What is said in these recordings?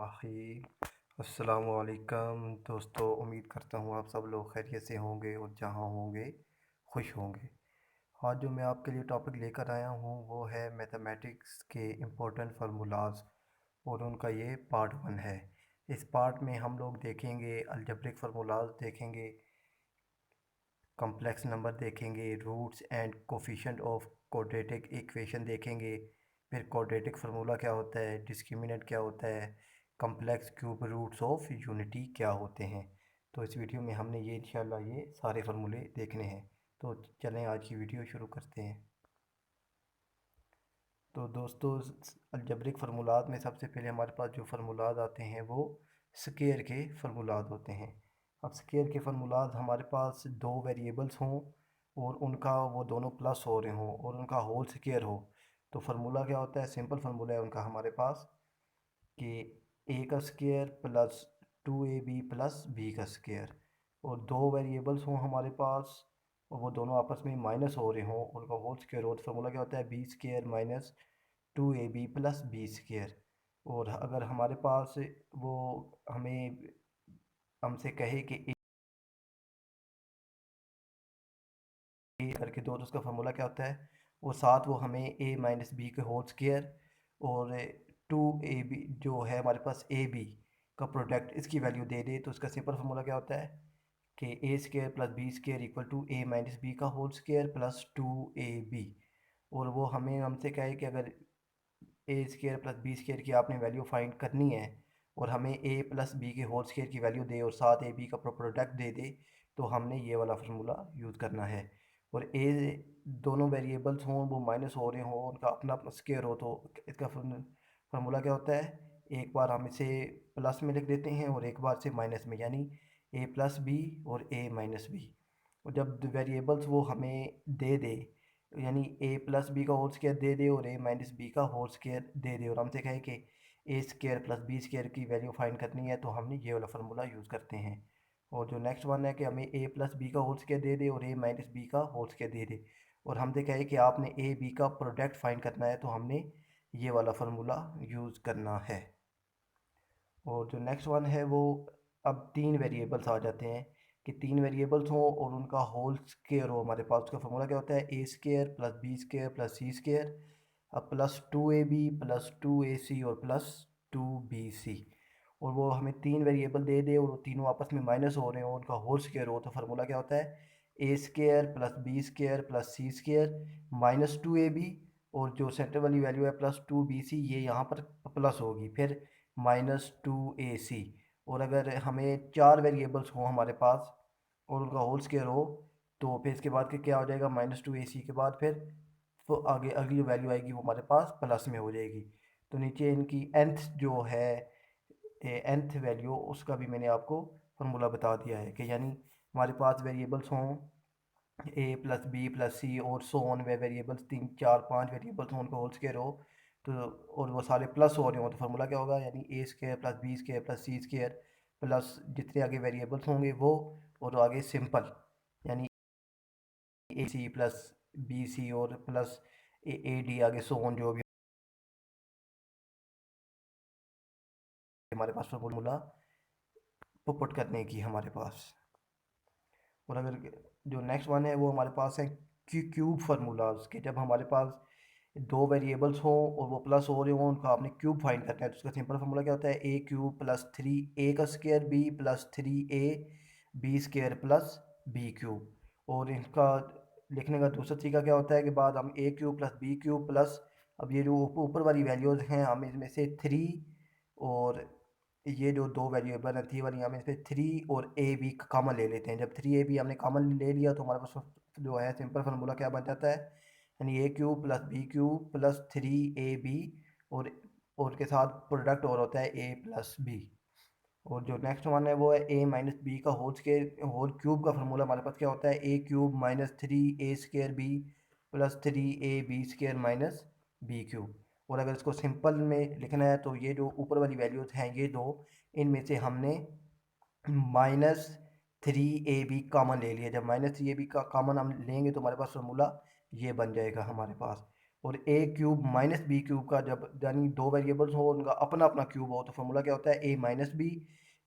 बिस्मिल्लाहिर्रहमानिर्रहीम। अस्सलामुअलैकुम दोस्तों, उम्मीद करता हूँ आप सब लोग खैरियत से होंगे और जहाँ होंगे खुश होंगे। आज जो मैं आपके लिए टॉपिक लेकर आया हूँ वो है मैथमेटिक्स के इम्पोर्टेंट फार्मूलाज और उनका ये पार्ट 1 है। इस पार्ट में हम लोग देखेंगे अलजेब्रिक फार्मूलाज देखेंगे, कॉम्प्लेक्स नंबर देखेंगे, roots and coefficient of quadratic equation देखेंगे, फिर क्वाड्रेटिक फार्मूला क्या होता है, डिस्क्रिमिनेंट क्या होता है, complex cube roots of unity क्या होते हैं। तो इस वीडियो में हमने ये इंशाल्लाह ये सारे फार्मूले देखने हैं। तो चलें आज की वीडियो शुरू करते हैं। तो दोस्तों, अलजेब्रिक फार्मूलात में सबसे पहले हमारे पास जो फार्मूलाज आते हैं वो स्केयर के फार्मूलाज होते हैं। अब स्केयर के फार्मूलाज हमारे पास दो वेरिएबल्स हों और उनका वो दोनों प्लस हो रहे हों और उनका होल स्केयर हो, तो फार्मूला क्या होता है, सिंपल फार्मूला है उनका हमारे पास कि ए का square plus 2ab plus b का स्केयर। और दो वेरिएबल्स हों हमारे पास और वो दोनों आपस में माइनस हो रहे हों, उनका होल स्केयर हो, तो फार्मूला क्या होता है, b square minus 2ab plus b square. और अगर हमारे पास वो हमें हमसे कहे कि ए करके दो, तो उसका फार्मूला क्या होता है, वो साथ वो हमें ए माइनस बी के होल स्केयर और 2ab जो है हमारे पास ए बी का प्रोडक्ट इसकी वैल्यू दे दे, तो उसका सिंपल फार्मूला क्या होता है कि a square plus b square equal to a minus b का होल स्केयर प्लस 2ab। और वो हमें हमसे कहे कि अगर a square plus b square की आपने वैल्यू फाइंड करनी है और हमें ए प्लस बी के होल स्केयर की वैल्यू दे और साथ ए बी का प्रोडक्ट दे दे, तो हमने ये वाला फार्मूला यूज़ करना है। और ए दोनों वेरिएबल्स हों वो माइनस हो रहे हों, उनका अपना अपना स्केयर हो, तो इसका फार्मूला क्या होता है, एक बार हम इसे प्लस में लिख देते हैं और एक बार से माइनस में, यानी ए प्लस बी और ए माइनस बी। और जब वेरिएबल्स वो हमें दे दे, यानी ए प्लस बी का होल स्केयर दे दे और ए माइनस बी का होल स्केयर दे दे और हमसे कहे कि a square plus b square की वैल्यू फाइंड करनी है, तो हमने ये वाला फार्मूला यूज़ करते हैं। और जो नेक्स्ट वन है कि हमें ए प्लस बी का होल स्केयर दे दे और ए माइनस बी का होल स्केयर दे दे और हमसे कहे कि आपने ए बी का प्रोडक्ट फाइंड करना है, तो हमने ये वाला फार्मूला यूज़ करना है। और जो नेक्स्ट वन है वो, अब तीन वेरिएबल्स आ जाते हैं कि तीन वेरिएबल्स हों और उनका होल स्केयर हो हमारे पास, उसका फार्मूला क्या होता है, a square plus b square plus c square, अब प्लस 2ab प्लस 2ac और प्लस 2bc। और वो हमें तीन वेरिएबल दे दे और वो तीनों आपस में माइनस हो रहे हो, उनका होल स्केयर हो, तो फार्मूला क्या होता है, a square plus b square plus c square minus 2ab और जो सेंटर वाली वैल्यू है प्लस 2bc, ये यहाँ पर प्लस होगी, फिर माइनस 2ac। और अगर हमें चार वेरिएबल्स हों हमारे पास और उनका होल स्केयर हो, तो फिर इसके बाद के क्या हो जाएगा, -2ac के बाद फिर तो आगे अगली जो वैल्यू आएगी वो हमारे पास प्लस में हो जाएगी। तो नीचे इनकी nth जो है nth वैल्यू, उसका भी मैंने आपको फार्मूला बता दिया है कि यानी हमारे पास वेरिएबल्स हों ए प्लस बी प्लस सी और सो ऑन वे वेरिएबल्स, तीन चार पांच वेरिएबल्स हों, उनका होल स्केयर हो, तो और वो सारे प्लस हो रहे हो, तो फार्मूला क्या होगा, यानी a square plus b square plus c square plus जितने आगे वेरिएबल्स होंगे वो, और आगे सिंपल, यानी ए सी प्लस बी सी और प्लस ए डी आगे सो ऑन जो भी हमारे पास फार्मूला पुट करने की हमारे पास। और अगर जो नेक्स्ट वन है वो हमारे पास है क्यूब फार्मूलाज के, जब हमारे पास दो वेरिएबल्स हों और वो प्लस हो रहे हों, उनका आपने क्यूब फाइंड करना है, तो उसका सिंपल फार्मूला क्या होता है, ए क्यूब प्लस 3a का square b plus 3a b square plus b cube. और इनका लिखने का दूसरा तरीका क्या होता है कि बाद हम a cube plus b cube plus, अब ये जो ऊपर वाली वैल्यूज़ हैं हम इसमें से 3 और ये जो दो वेरिएबल है थ्री वाली, हम इसमें 3 और ए बी कॉमन ले लेते हैं। जब 3ab हमने कॉमन ले लिया तो हमारे पास जो है सिंपल फार्मूला क्या बन जाता है, यानी a cube plus b cube plus 3ab और के साथ प्रोडक्ट और होता है ए प्लस बी। और जो नेक्स्ट वन है वो है ए माइनस बी का होल क्यूब का फार्मूला हमारे पास क्या होता है, a cube minus 3a square b plus 3ab square minus b cube. और अगर इसको सिंपल में लिखना है तो ये जो ऊपर वाली वैल्यूज हैं ये दो, इनमें से हमने -3ab कॉमन ले लिया, जब -3ab का कॉमन हम लेंगे तो हमारे पास फार्मूला ये बन जाएगा हमारे पास। और ए क्यूब माइनस बी क्यूब का जब यानी दो वेरिएबल्स हो उनका अपना अपना क्यूब हो तो फार्मूला क्या होता है ए माइनस बी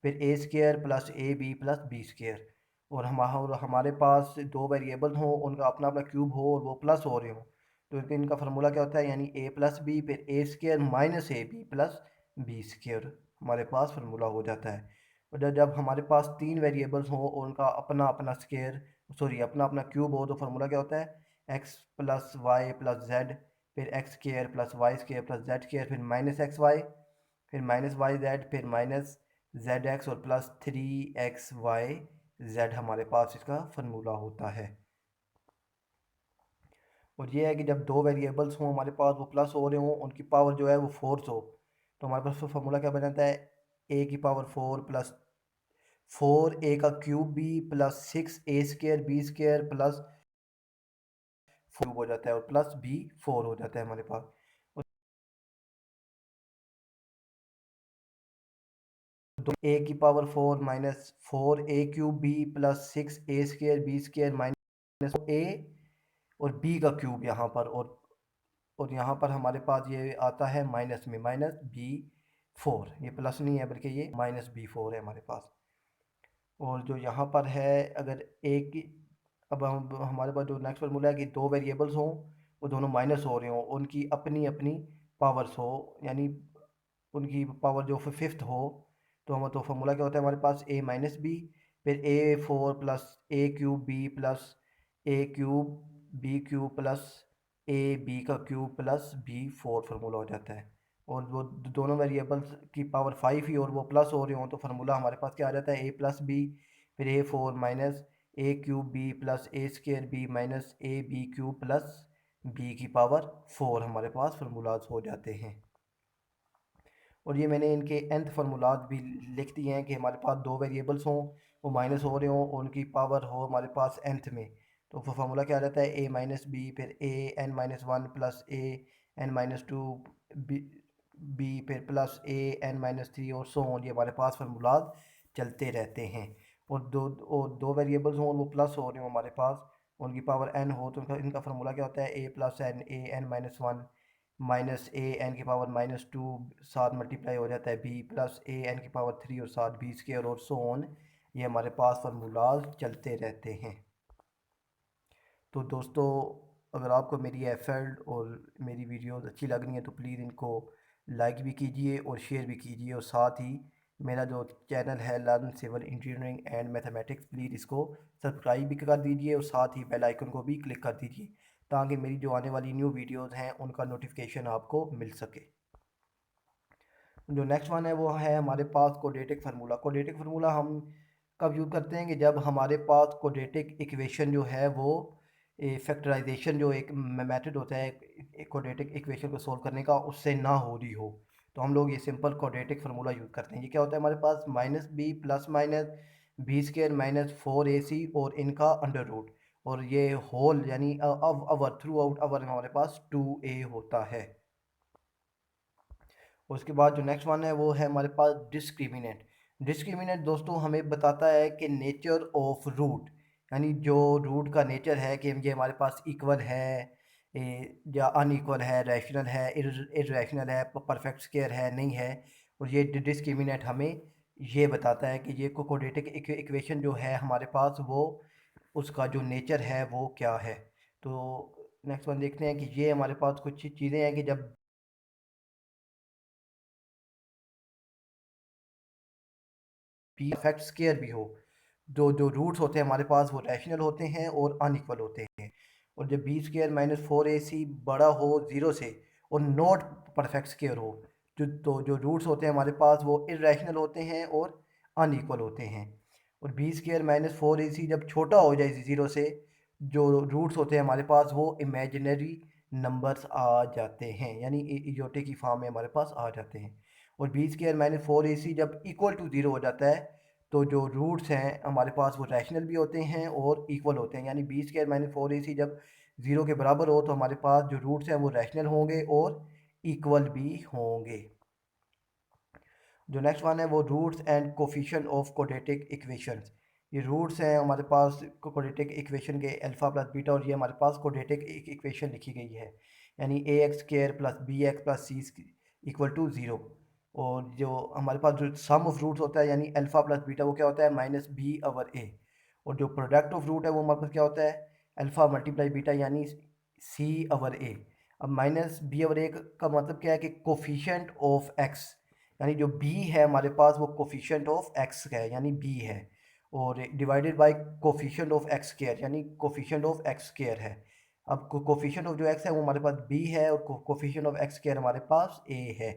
फिर a square plus a b square. और हमारे पास दो वेरिएबल्स हों उनका अपना अपना क्यूब हो और वो प्लस हो रहे हो तो इनका फार्मूला क्या होता है यानी ए प्लस बी फिर a square minus a b plus b square हमारे पास फार्मूला हो जाता है। और जब हमारे पास तीन वेरिएबल्स हों और उनका अपना अपना स्केयर सॉरी अपना अपना क्यूब हो तो फार्मूला क्या होता है x plus y plus z फिर x square plus y square plus z square फिर माइनस एक्स वाई फिर माइनस वाई जेड फिर माइनस जेड एक्स और plus three x y z हमारे पास इसका फार्मूला होता है। और ये है कि जब दो वेरिएबल्स हों हमारे पास वो प्लस हो रहे हों उनकी पावर जो है वो फोर्स हो तो हमारे पास फार्मूला क्या बन जाता है ए की power four plus four a का cube b plus six a square b square plus cube हो जाता है और प्लस बी फोर हो जाता है हमारे पास। तो ए की power four minus four A cube b plus six a square b square minus ए और बी का क्यूब यहाँ पर और यहाँ पर हमारे पास ये आता है माइनस में माइनस बी फोर ये प्लस नहीं है बल्कि ये माइनस बी फोर है हमारे पास। और जो यहाँ पर है अगर एक की अब हम हमारे पास जो नेक्स्ट फार्मूला है कि दो वेरिएबल्स हों वो दोनों माइनस हो रहे हों उनकी अपनी अपनी पावर्स हो यानी उनकी पावर जो फिफ्थ हो तो हम तो फार्मूला क्या होता है हमारे पास ए माइनस बी फिर a four plus a cube b plus a cube b cube plus a b का cube plus b four formula हो जाता है। और वो दोनों वेरिएबल्स की पावर फाइव ही और वो प्लस हो रहे हों तो फार्मूला हमारे पास क्या आ जाता है ए प्लस बी फिर a four minus a cube b plus a square b minus a b cube plus b की पावर फोर हमारे पास फार्मूलाज हो जाते हैं। और ये मैंने इनके nth फार्मूलाज भी लिख दिए हैं कि हमारे पास दो वेरिएबल्स हों वो माइनस हो रहे हों और उनकी पावर हो हमारे पास nth में तो फार्मूला क्या आ जाता है ए माइनस बी फिर a n minus one plus a n minus two b b फिर plus a n minus three और सो ऑन ये हमारे पास फार्मूलाज चलते रहते हैं। और दो वेरिएबल्स हों वो प्लस हो रहे हो हमारे पास उनकी पावर n हो तो इनका फार्मूला क्या होता है a plus n a n minus one minus a n की पावर माइनस टू साथ मल्टीप्लाई हो जाता है बी प्लस ए एन की पावर थ्री और साथ बी स्केयर और सो ऑन ये हमारे पास फार्मूलाज चलते रहते हैं। तो दोस्तों अगर आपको मेरी एफर्ट और मेरी वीडियोस अच्छी लग रही हैं तो प्लीज़ इनको लाइक भी कीजिए और शेयर भी कीजिए और साथ ही मेरा जो चैनल है learn civil engineering and mathematics please इसको सब्सक्राइब भी कर दीजिए और साथ ही बेल आइकन को भी क्लिक कर दीजिए ताकि मेरी जो आने वाली न्यू वीडियोस हैं उनका नोटिफिकेशन आपको मिल सके। जो नेक्स्ट वन है वो है हमारे पास कोडेटिक फार्मूला। कोडेटिक फार्मूला हम कब यूज़ करते हैं कि जब हमारे पास कोडेटिक इक्वेशन जो है वो फैक्टराइजेशन जो एक मेथड होता है कोडेटिक इक्वेशन को सॉल्व करने का उससे ना हो रही हो तो हम लोग ये सिंपल कोडेटिक फार्मूला यूज़ करते हैं। ये क्या होता है हमारे पास minus b plus minus b square minus four a c और इनका अंडर रूट और ये होल यानी अवर थ्रू आउट अवर हमारे पास टू ए होता है। उसके बाद जो नेक्स्ट वन है वो है हमारे पास डिस्क्रिमिनेंट। डिस्क्रिमिनेंट दोस्तों हमें बताता है कि नेचर ऑफ रूट यानी जो रूट का नेचर है कि ये हमारे पास इक्वल है या अनइक्वल है रैशनल है इर्रेशनल है परफेक्ट स्क्वायर है नहीं है। और ये डिस्क्रिमिनेंट हमें ये बताता है कि ये कोकोडेटिक इक्वेशन जो है हमारे पास वो उसका जो नेचर है वो क्या है। तो नेक्स्ट वन देखते हैं कि ये हमारे पास कुछ चीज़ें हैं कि जब पी परफेक्ट स्क्वायर भी हो जो जो रूट्स होते हैं हमारे पास वो रैशनल होते हैं और अनइक्वल होते हैं। और जब B square minus four a सी बड़ा हो ज़ीरो से और नॉट परफेक्ट स्क्वायर हो जो रूट्स होते हैं हमारे पास वो इरेशनल होते हैं और अनइक्वल होते हैं। और B square minus four a सी जब छोटा हो जाए ज़ीरो से जो रूट्स होते हैं हमारे पास वो इमेजिनरी नंबर्स आ जाते हैं यानी इजोटे की फॉर्म में हमारे पास आ जाते हैं। और B square minus four a सी जब इक्वल टू ज़ीरो हो जाता है तो जो रूट्स हैं हमारे पास वो रैशनल भी होते हैं और इक्वल होते हैं यानी B square minus four a सी जब ज़ीरो के बराबर हो तो हमारे पास जो रूट्स हैं वो रैशनल होंगे और इक्वल भी होंगे। जो नेक्स्ट वन है वो roots and coefficient of quadratic equations. ये रूट्स हैं हमारे पास क्वाड्रेटिक इक्वेशन के अल्फ़ा प्लस बीटा और ये हमारे पास क्वाड्रेटिक इक्वेशन लिखी गई है यानी a x square plus b x plus c equal to 0। और जो हमारे पास जो सम ऑफ रूट्स होता है यानी अल्फ़ा प्लस बीटा वो क्या होता है माइनस बी ओवर ए। और जो प्रोडक्ट ऑफ रूट है वो हमारे पास क्या होता है अल्फ़ा मल्टीप्लाई बीटा यानी सी ओवर ए। अब माइनस बी ओवर ए का मतलब क्या है कि कोफिशेंट ऑफ एक्स, यानी जो बी है हमारे पास वो कोफिशेंट ऑफ एक्स का है यानी बी है, और divided by coefficient of x square यानी कोफिशेंट ऑफ एक्स स्क्वायर है। अब कोफिशेंट ऑफ जो एक्स है वो हमारे पास बी है और कोफिशेंट ऑफ एक्स स्क्वायर हमारे पास ए है।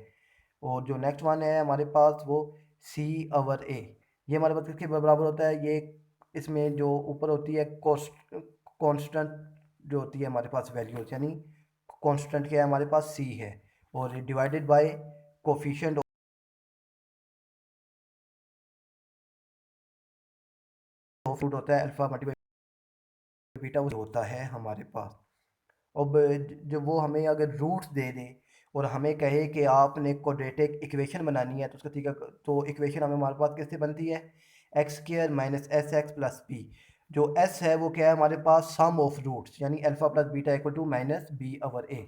और जो नेक्स्ट वन है हमारे पास वो सी ओवर ए, ये हमारे पास किसके बराबर होता है, ये इसमें जो ऊपर होती है कांस्टेंट जो होती है हमारे पास वैल्यूज, यानी कांस्टेंट क्या है हमारे पास सी है, और divided by coefficient of root होता है अल्फा मल्टीप्लाई बीटा वो होता है हमारे पास। अब जब वो हमें अगर रूट्स दे दे और हमें कहे कि आपने क्वाड्रेटिक इक्वेशन बनानी है तो उसका तरीका, तो इक्वेशन हमें हमारे पास किससे बनती है x square minus s x plus b. जो एस है वो क्या है हमारे पास सम ऑफ रूट्स यानी alpha plus beta equal to minus b over a.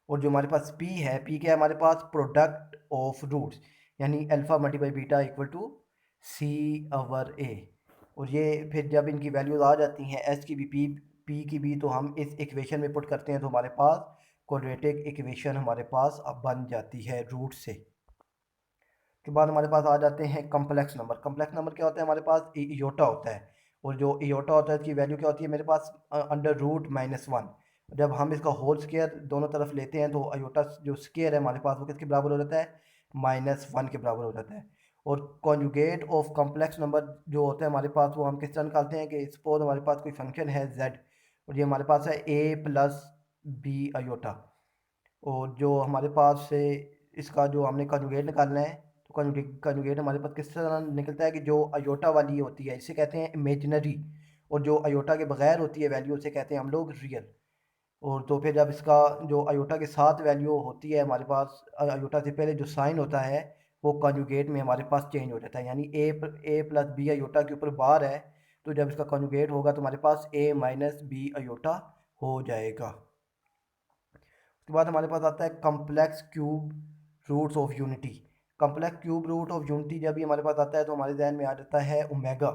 और जो हमारे पास पी है, पी क्या है हमारे पास प्रोडक्ट ऑफ रूट्स यानी alpha multiply beta equal to c over a. और ये फिर जब इनकी वैल्यूज आ जाती हैं एस की भी पी की भी, तो हम इस इक्वेशन में पुट करते हैं तो हमारे पास क्वाड्रेटिक इक्वेशन हमारे पास अब बन जाती है रूट से। के बाद हमारे पास आ जाते हैं कम्प्लेक्स नंबर। कम्प्लेक्स नंबर क्या होता है हमारे पास इयोटा होता है, और जो इयोटा होता है इसकी वैल्यू क्या होती है मेरे पास अंडर रूट माइनस वन। जब हम इसका होल स्केयर दोनों तरफ लेते हैं तो अयोटा जो स्केयर है हमारे पास वो किसके बराबर हो जाता है माइनस वन के बराबर हो जाता है। और कॉन्जुगेट ऑफ कम्प्लेक्स नंबर जो होता है हमारे पास वो हम किस तरह निकालते हैं कि सपोज हमारे पास कोई फंक्शन है z और ये हमारे पास है a प्लस बी अयोटा, और जो हमारे पास से इसका जो हमने कॉन्जुगेट निकालना है तो कॉन्जुगेट हमारे पास किस तरह निकलता है कि जो अयोटा वाली होती है इसे कहते हैं इमेजिनरी, और जो अयोटा के बगैर होती है वैल्यू उसे कहते हैं हम लोग रियल। और तो फिर जब इसका जो अयोटा के साथ वैल्यू होती है हमारे पास अयोटा से पहले जो साइन होता है वो कॉन्जुगेट में हमारे पास चेंज हो जाता है, यानी ए प्लस बी अयोटा के ऊपर बार है तो जब इसका कॉन्जुगेट होगा तो हमारे पास ए माइनस बी अयोटा हो जाएगा। उसके बाद हमारे पास आता है complex cube roots of unity. Complex cube root of unity जब भी हमारे पास आता है तो हमारे जहन में आ जाता है ओमेगा।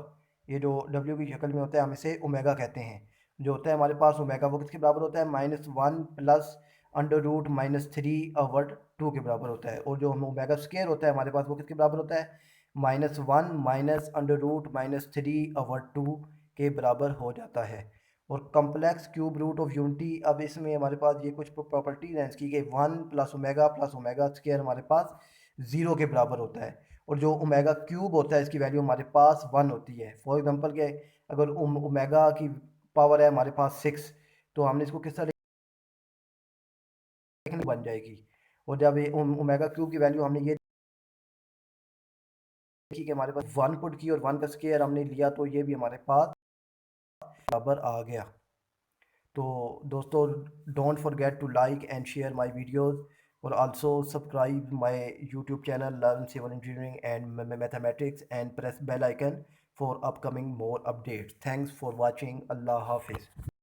ये जो डब्ल्यू की शक्ल में होता है हम इसे ओमेगा कहते हैं। जो होता है हमारे पास ओमेगा वो किसके बराबर होता है minus one plus under root minus three over two के बराबर होता है। और जो ओमेगा स्केयर होता है हमारे पास वो किसके बराबर होता है minus one minus under root minus three over two के बराबर हो जाता है। और complex cube root of unity, अब इसमें हमारे पास ये कुछ प्रॉपर्टीज हैं इसकी कि वन प्लस ओमेगा स्क्वायर हमारे पास ज़ीरो के बराबर होता है, और जो ओमेगा क्यूब होता है इसकी वैल्यू हमारे पास वन होती है। फॉर एग्जांपल के अगर ओमेगा की पावर है हमारे पास सिक्स तो हमने इसको किस तरह लिखनी बन जाएगी। और जब ये ओमेगा क्यूब की वैल्यू हमने ये देखी कि हमारे पास वन पुट की और वन का स्क्वायर हमने लिया तो ये भी हमारे पास बराबर आ गया। तो दोस्तों don't forget to like and share my videos, और also subscribe my YouTube channel learn civil engineering and mathematics and press bell icon for upcoming more updates. Thanks for watching. अल्लाह हाफिज़।